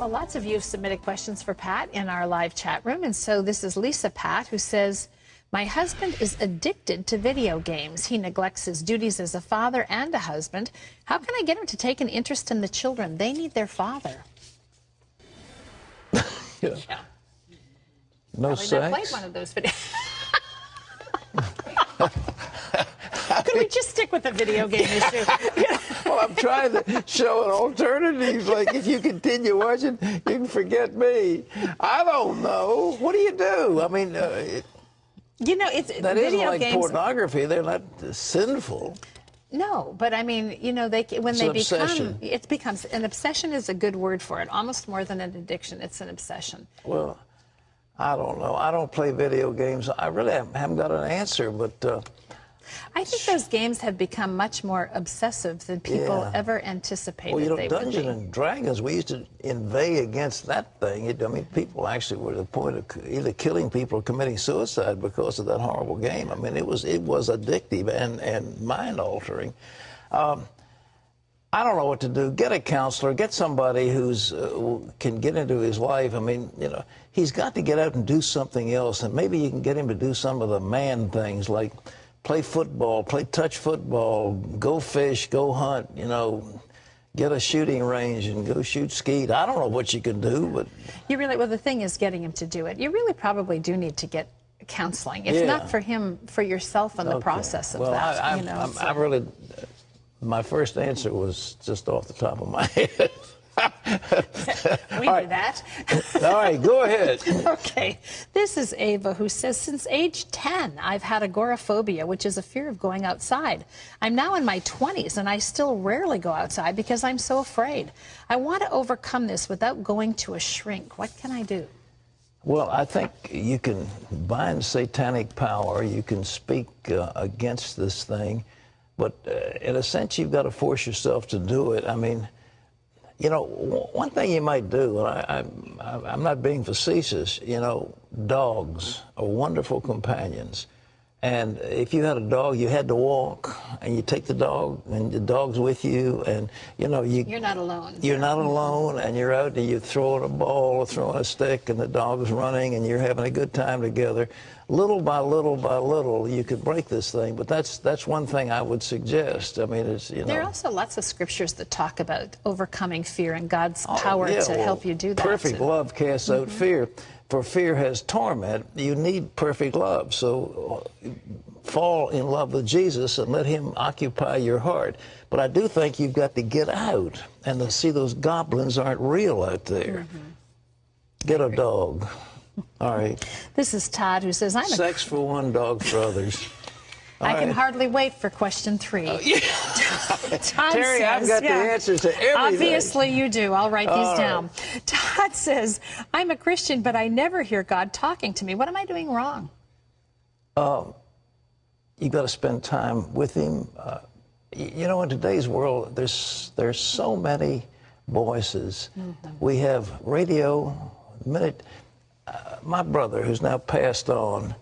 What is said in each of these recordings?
Well, lots of you have submitted questions for Pat in our live chat room. And so this is Lisa Pat, who says, my husband is addicted to video games. He neglects his duties as a father and a husband. How can I get him to take an interest in the children? They need their father. Yeah. No Probably sex? never played one of those videos. Could we just stick with the video game issue? Well, I'm trying to show an alternative. Like, if you continue watching, you can forget me. I don't know. What do you do? I mean, You know, it's that video isn't like games. pornography. They're not sinful. No, but I mean, you know, when they obsession. become, it becomes, an obsession is a good word for it, almost more than an addiction. It's an obsession. Well, I don't know. I don't play video games. I really haven't got an answer, but I think those games have become much more obsessive than people ever anticipated well, you know, they would be. Dungeons and Dragons, we used to inveigh against that thing. I mean, people actually were to the point of either killing people or committing suicide because of that horrible game. I mean, it was addictive and mind-altering. I don't know what to do. Get a counselor. Get somebody who's can get into his life. I mean, you know, he's got to get out and do something else, and maybe you can get him to do some of the man things like play football, play touch football, go fish, go hunt, you know, get a shooting range and go shoot skeet. I don't know what you can do, but... You really, well, the thing is getting him to do it. You really probably do need to get counseling. It's not for him, for yourself and the process of that. You know, I really, my first answer was just off the top of my head. We do that. All right, go ahead. Okay. This is Ava, who says, since age 10, I've had agoraphobia, which is a fear of going outside. I'm now in my 20s, and I still rarely go outside because I'm so afraid. I want to overcome this without going to a shrink. What can I do? Well, I think you can bind satanic power. You can speak against this thing. But in a sense, you've got to force yourself to do it. I mean, you know, one thing you might do, and I'm not being facetious, you know, dogs are wonderful companions. And if you had a dog, you had to walk, and you take the dog, and the dog's with you, and, you know, you're not alone. You're not alone, and you're out, and you're throwing a ball or throwing a stick, and the dog's running, and you're having a good time together. Little by little by little, you could break this thing, but that's one thing I would suggest. I mean, it's, you know. There are also lots of scriptures that talk about overcoming fear and God's power to help you do that. Perfect love casts out fear. For fear has torment. You need perfect love. So fall in love with Jesus and let him occupy your heart. But I do think you've got to get out and to see those goblins aren't real out there. Get a dog. All right. This is Todd, who says, Sex for one, dog for others. I can hardly wait for question 3. Terry, says, I've got the answers to everything. Obviously you do. I'll write these down. Todd says, I'm a Christian, but I never hear God talking to me. What am I doing wrong? You've got to spend time with him. You know, in today's world, there's so many voices. We have radio. My brother, who's now passed on,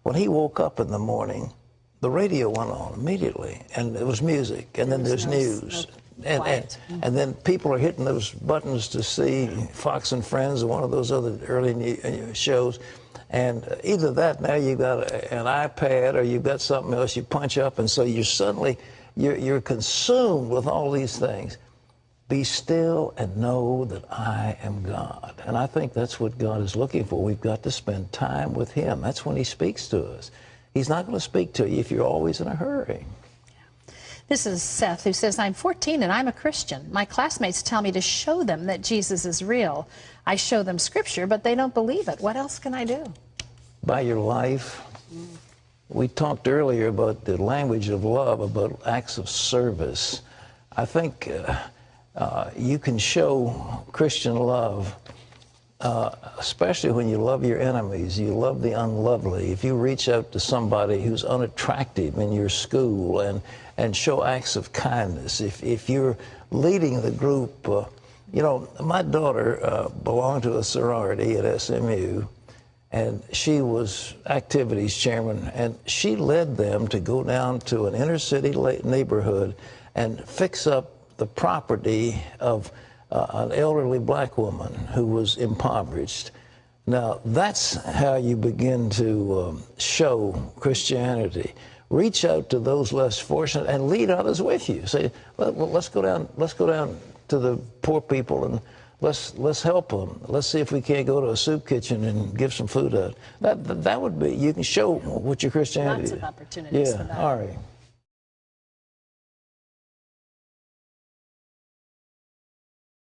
when he woke up in the morning, the radio went on immediately, and it was music, and then there's news. And then people are hitting those buttons to see Fox and Friends or one of those other early shows. And either that, now you've got an iPad, or you've got something else you punch up, and so you're suddenly, you're consumed with all these things. Be still and know that I am God. And I think that's what God is looking for. We've got to spend time with him. That's when he speaks to us. He's not going to speak to you if you're always in a hurry. This is Seth, who says, I'm 14 and I'm a Christian. My classmates tell me to show them that Jesus is real. I show them scripture, but they don't believe it. What else can I do? By your life. We talked earlier about the language of love, about acts of service. I think you can show Christian love, especially when you love your enemies, you love the unlovely. If you reach out to somebody who's unattractive in your school and show acts of kindness, if you're leading the group, you know, my daughter belonged to a sorority at SMU, and she was activities chairman, and she led them to go down to an inner city neighborhood and fix up the property of an elderly black woman who was impoverished. Now, that's how you begin to show Christianity. Reach out to those less fortunate and lead others with you. Say, well, let's go down to the poor people and let's help them. Let's see if we can't go to a soup kitchen and give some food out. That would be, you can show what your Christianity is. Lots of opportunities for that. All right.